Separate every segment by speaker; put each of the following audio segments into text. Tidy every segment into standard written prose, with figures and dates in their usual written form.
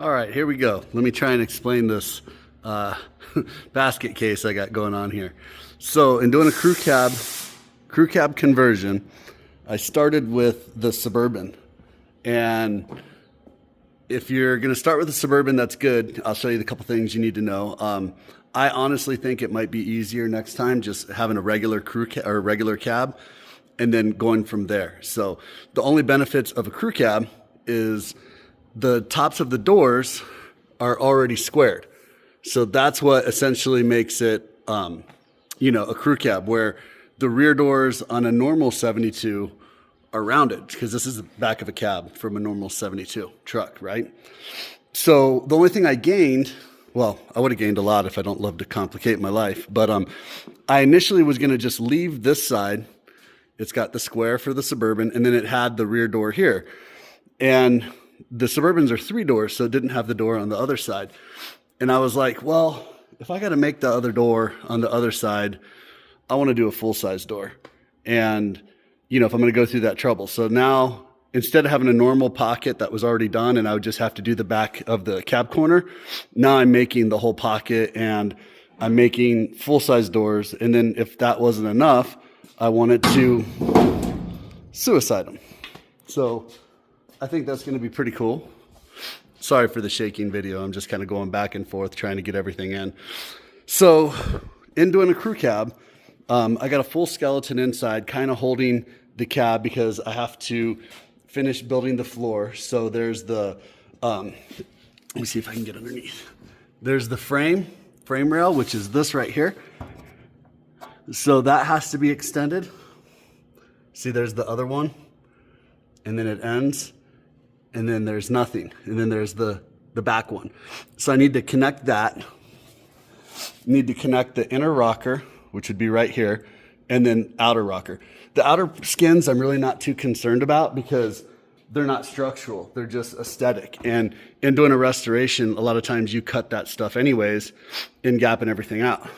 Speaker 1: All right, here we go. Let me try and explain this basket case I got going on here. So in doing a crew cab conversion, I started with the Suburban. And if you're going to start with the Suburban, that's good. I'll show you the couple things you need to know. I honestly think it might be easier next time just having a regular regular cab and then going from there. So the only benefits of a crew cab is the tops of the doors are already squared. So that's what essentially makes it, a crew cab, where the rear doors on a normal 72 are rounded, because this is the back of a cab from a normal 72 truck, right? So the only thing I gained, well, I would have gained a lot if I don't love to complicate my life, but I initially was going to just leave this side. It's got the square for the Suburban, and then it had the rear door here. And the Suburbans are 3 doors, so it didn't have the door on the other side. And I was like, well, if I got to make the other door on the other side, I want to do a full-size door. And, if I'm going to go through that trouble. So now, instead of having a normal pocket that was already done and I would just have to do the back of the cab corner, now I'm making the whole pocket and I'm making full-size doors. And then if that wasn't enough, I wanted to suicide them. So I think that's going to be pretty cool. Sorry for the shaking video. I'm just kind of going back and forth trying to get everything in. So in doing a crew cab, I got a full skeleton inside, kind of holding the cab because I have to finish building the floor. So there's the, let me see if I can get underneath. There's the frame rail, which is this right here. So that has to be extended. See, there's the other one, and then it ends, and then there's nothing, and then there's the back one. So I need to connect that. Need to connect the inner rocker, which would be right here, and then outer rocker. The outer skins I'm really not too concerned about because they're not structural, they're just aesthetic. And in doing a restoration, a lot of times you cut that stuff anyways and gapping everything out.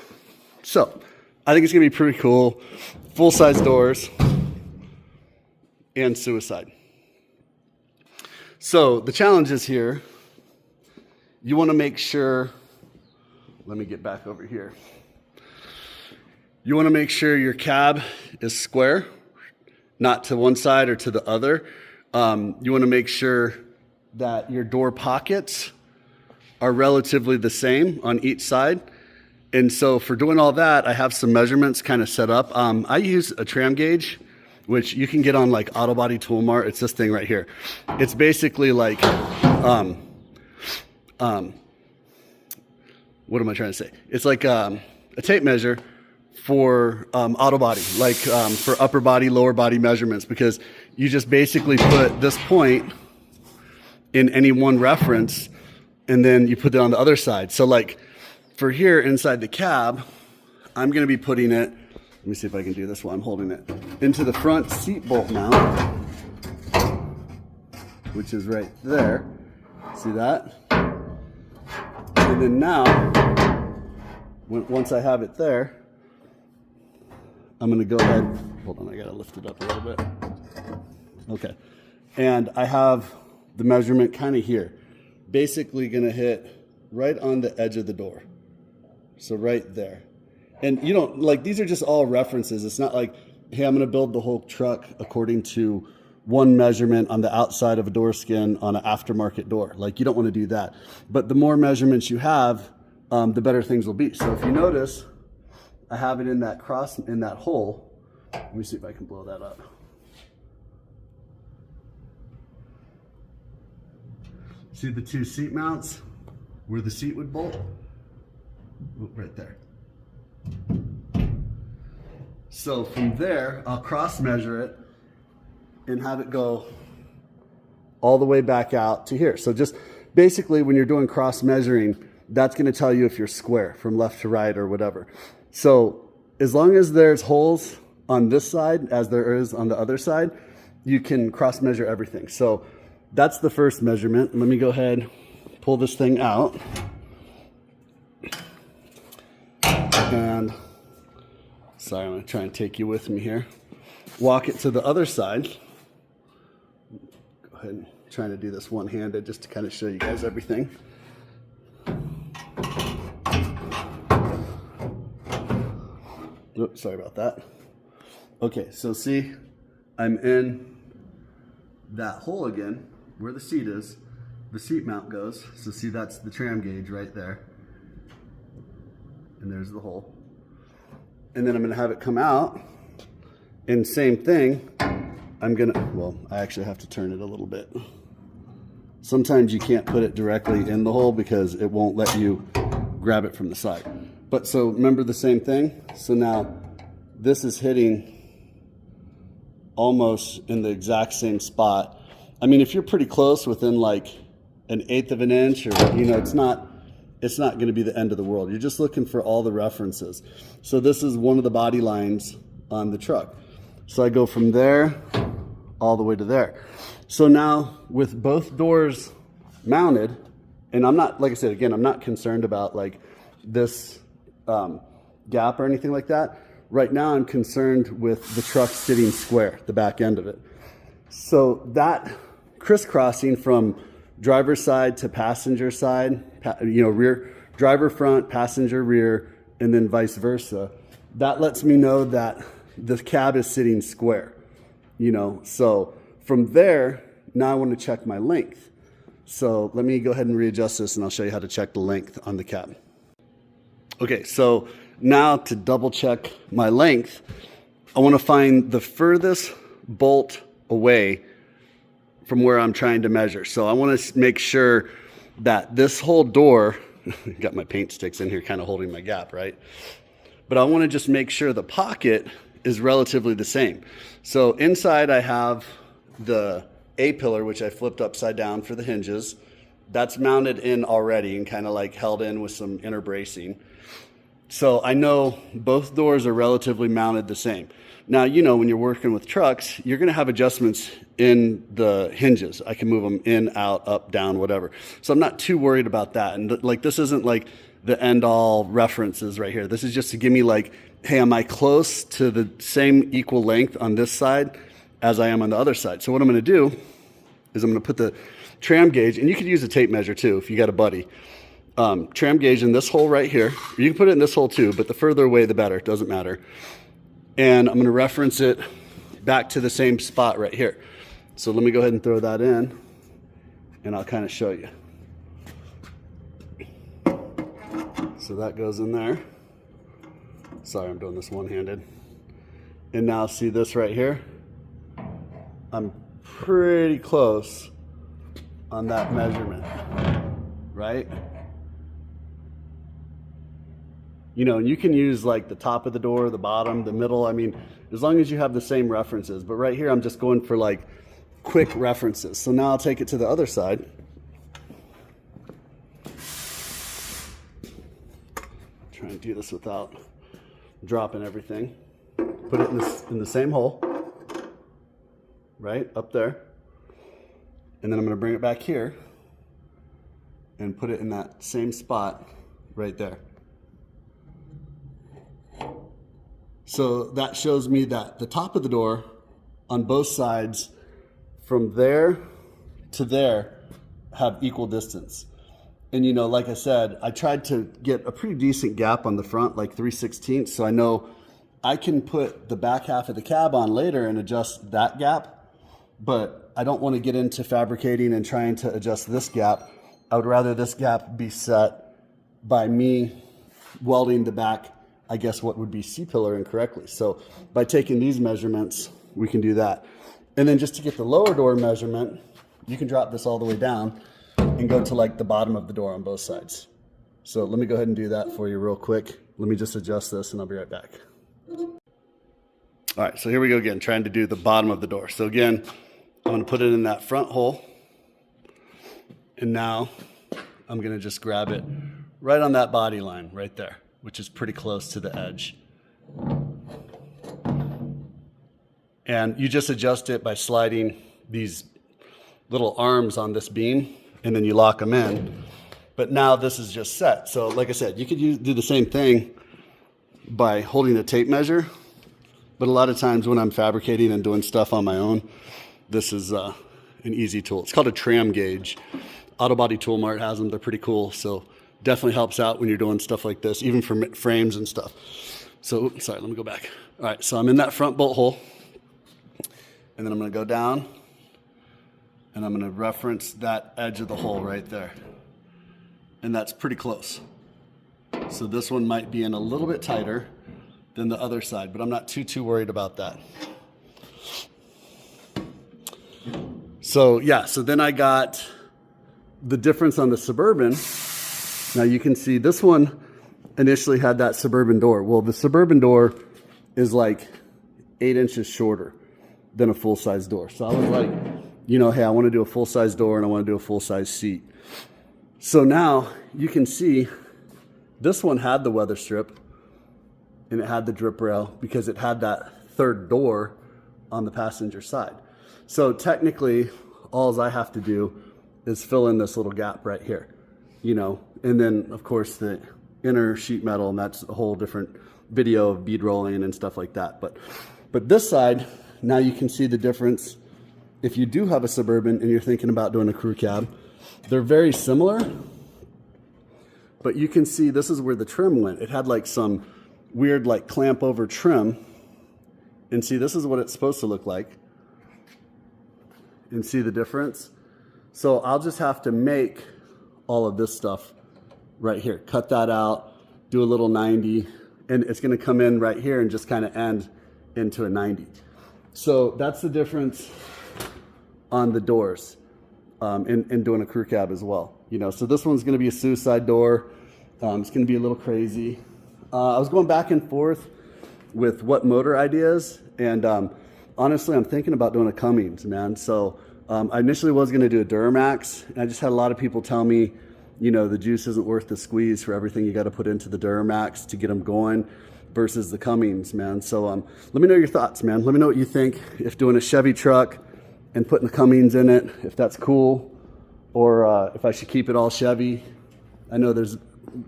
Speaker 1: So I think it's gonna be pretty cool. Full-size doors and suicide. So the challenge is here, you wanna make sure, let me get back over here. You wanna make sure your cab is square, not to one side or to the other. You wanna make sure that your door pockets are relatively the same on each side. And so for doing all that, I have some measurements kind of set up. I use a tram gauge, which you can get on like Auto Body Tool Mart. It's this thing right here. It's basically like, what am I trying to say? It's like a tape measure for auto body, like for upper body, lower body measurements, because you just basically put this point in any one reference and then you put it on the other side. So like for here inside the cab, I'm going to be putting it, let me see if I can do this while I'm holding it, into the front seat bolt mount, which is right there. See that? And then now, once I have it there, I'm going to go ahead, hold on, I got to lift it up a little bit. Okay. And I have the measurement kind of here. Basically going to hit right on the edge of the door. So right there. And you don't, like, these are just all references. It's not like, hey, I'm going to build the whole truck according to one measurement on the outside of a door skin on an aftermarket door. Like, you don't want to do that. But the more measurements you have, the better things will be. So if you notice, I have it in that in that hole. Let me see if I can blow that up. See the 2 seat mounts where the seat would bolt? Right there. So from there, I'll cross measure it and have it go all the way back out to here. So just basically when you're doing cross measuring, that's going to tell you if you're square from left to right or whatever. So as long as there's holes on this side as there is on the other side, you can cross measure everything. So that's the first measurement. Let me go ahead, pull this thing out. And sorry, I'm going to try and take you with me here. Walk it to the other side. Go ahead and trying to do this one-handed just to kind of show you guys everything. Oops, sorry about that. Okay, so see, I'm in that hole again where the seat is. The seat mount goes. So see, that's the tram gauge right there. And there's the hole. And then I'm gonna have it come out. And same thing, well, I actually have to turn it a little bit. Sometimes you can't put it directly in the hole because it won't let you grab it from the side. But so remember the same thing? So now this is hitting almost in the exact same spot. I mean, if you're pretty close, within like 1/8 of an inch, or it's not going to be the end of the world. You're just looking for all the references. So this is one of the body lines on the truck. So I go from there all the way to there. So now with both doors mounted, and I'm not, like I said, again, I'm not concerned about like this gap or anything like that. Right now I'm concerned with the truck sitting square, the back end of it. So that crisscrossing from driver side to passenger side, rear, driver front, passenger rear, and then vice versa, that lets me know that the cab is sitting square, So from there, now I want to check my length. So let me go ahead and readjust this and I'll show you how to check the length on the cab. Okay, so now to double check my length, I want to find the furthest bolt away from where I'm trying to measure. So I want to make sure that this whole door, got my paint sticks in here kind of holding my gap, right? But I want to just make sure the pocket is relatively the same. So inside I have the A-pillar, which I flipped upside down for the hinges. That's mounted in already and kind of like held in with some inner bracing. So I know both doors are relatively mounted the same. Now, when you're working with trucks, you're going to have adjustments in the hinges. I can move them in, out, up, down, whatever. So I'm not too worried about that. And this isn't like the end all references right here. This is just to give me like, hey, am I close to the same equal length on this side as I am on the other side? So what I'm going to do is I'm going to put the tram gauge, and you could use a tape measure too if you got a buddy. Tram gauge in this hole right here. You can put it in this hole too, but the further away the better. It doesn't matter. And I'm going to reference it back to the same spot right here. So let me go ahead and throw that in, and I'll kind of show you. So that goes in there. Sorry, I'm doing this one-handed. And now see this right here? I'm pretty close on that measurement, right? And you can use like the top of the door, the bottom, the middle. I mean, as long as you have the same references. But right here, I'm just going for like quick references. So now I'll take it to the other side. Try and do this without dropping everything. Put it in the same hole, right up there. And then I'm going to bring it back here and put it in that same spot right there. So that shows me that the top of the door on both sides from there to there have equal distance. And like I said, I tried to get a pretty decent gap on the front, like 3/16, so I know I can put the back half of the cab on later and adjust that gap, but I don't want to get into fabricating and trying to adjust this gap. I would rather this gap be set by me welding the back, I guess what would be C-pillar incorrectly. So by taking these measurements, we can do that. And then just to get the lower door measurement, you can drop this all the way down and go to like the bottom of the door on both sides. So let me go ahead and do that for you real quick. Let me just adjust this and I'll be right back. All right, so here we go again, trying to do the bottom of the door. So again, I'm gonna put it in that front hole. And now I'm gonna just grab it right on that body line right there, which is pretty close to the edge. And you just adjust it by sliding these little arms on this beam, and then you lock them in. But now this is just set. So like I said, you could do the same thing by holding a tape measure. But a lot of times when I'm fabricating and doing stuff on my own, this is an easy tool. It's called a tram gauge. Auto Body Tool Mart has them. They're pretty cool. So definitely helps out when you're doing stuff like this, even for frames and stuff. So, sorry, let me go back. All right, so I'm in that front bolt hole. And then I'm gonna go down and I'm gonna reference that edge of the hole right there. And that's pretty close. So this one might be in a little bit tighter than the other side, but I'm not too worried about that. So yeah, so then I got the difference on the Suburban. Now you can see this one initially had that Suburban door. Well, the Suburban door is like 8 inches shorter than a full-size door. So I was like, you know, hey, I want to do a full-size door and I want to do a full-size seat. So now you can see this one had the weather strip and it had the drip rail because it had that third door on the passenger side. So technically, all I have to do is fill in this little gap right here, you know, and then of course the inner sheet metal, and that's a whole different video of bead rolling and stuff like that. But this side, now you can see the difference. If you do have a Suburban and you're thinking about doing a crew cab, they're very similar, but you can see this is where the trim went. It had like some weird like clamp over trim, and see this is what it's supposed to look like, and see the difference. So I'll just have to make all of this stuff right here, cut that out, do a little 90, and it's gonna come in right here and just kind of end into a 90. So that's the difference on the doors in doing a crew cab as well. You know, so this one's gonna be a suicide door. It's gonna be a little crazy. I was going back and forth with what motor ideas, and honestly, I'm thinking about doing a Cummins, man. So I initially was gonna do a Duramax, and I just had a lot of people tell me, you know, the juice isn't worth the squeeze for everything you gotta put into the Duramax to get them going versus the Cummins, man. So let me know your thoughts, man. Let me know what you think. If doing a Chevy truck and putting the Cummins in it, if that's cool, or if I should keep it all Chevy. I know there's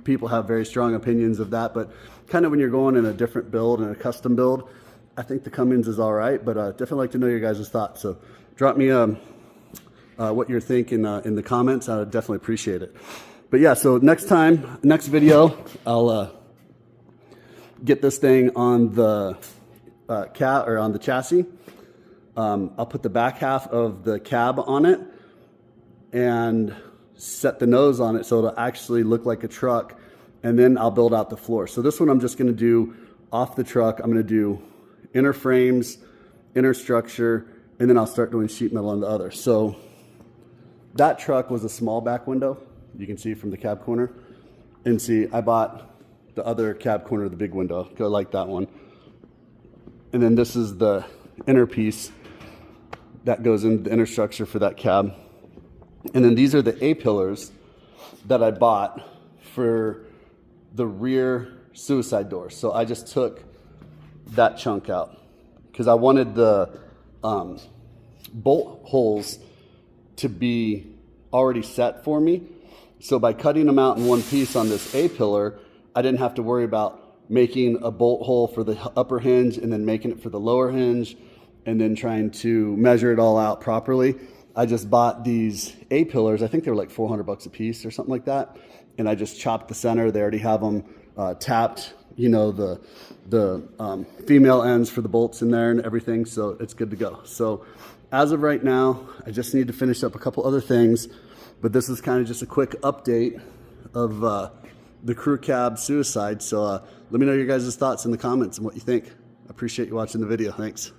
Speaker 1: people have very strong opinions of that, but kind of when you're going in a different build and a custom build, I think the Cummins is all right, but definitely like to know your guys' thoughts. So drop me what you're thinking in the comments. I would definitely appreciate it. But yeah, so next video, I'll get this thing on the cab or on the chassis. I'll put the back half of the cab on it and set the nose on it so it'll actually look like a truck, and then I'll build out the floor. So this one I'm just gonna do off the truck. I'm gonna do inner frames, inner structure, and then I'll start doing sheet metal on the other. So that truck was a small back window, you can see from the cab corner, and see I bought the other cab corner, the big window, go like that one. And then this is the inner piece that goes in the inner structure for that cab. And then these are the A-pillars that I bought for the rear suicide door. So I just took that chunk out because I wanted the bolt holes to be already set for me. So by cutting them out in one piece on this A-pillar, I didn't have to worry about making a bolt hole for the upper hinge and then making it for the lower hinge and then trying to measure it all out properly. I just bought these A-pillars. I think they were like 400 bucks a piece or something like that. And I just chopped the center. They already have them tapped, you know, the female ends for the bolts in there and everything. So it's good to go. So as of right now, I just need to finish up a couple other things, but this is kind of just a quick update of the crew cab suicide. So let me know your guys' thoughts in the comments and what you think. I appreciate you watching the video. Thanks.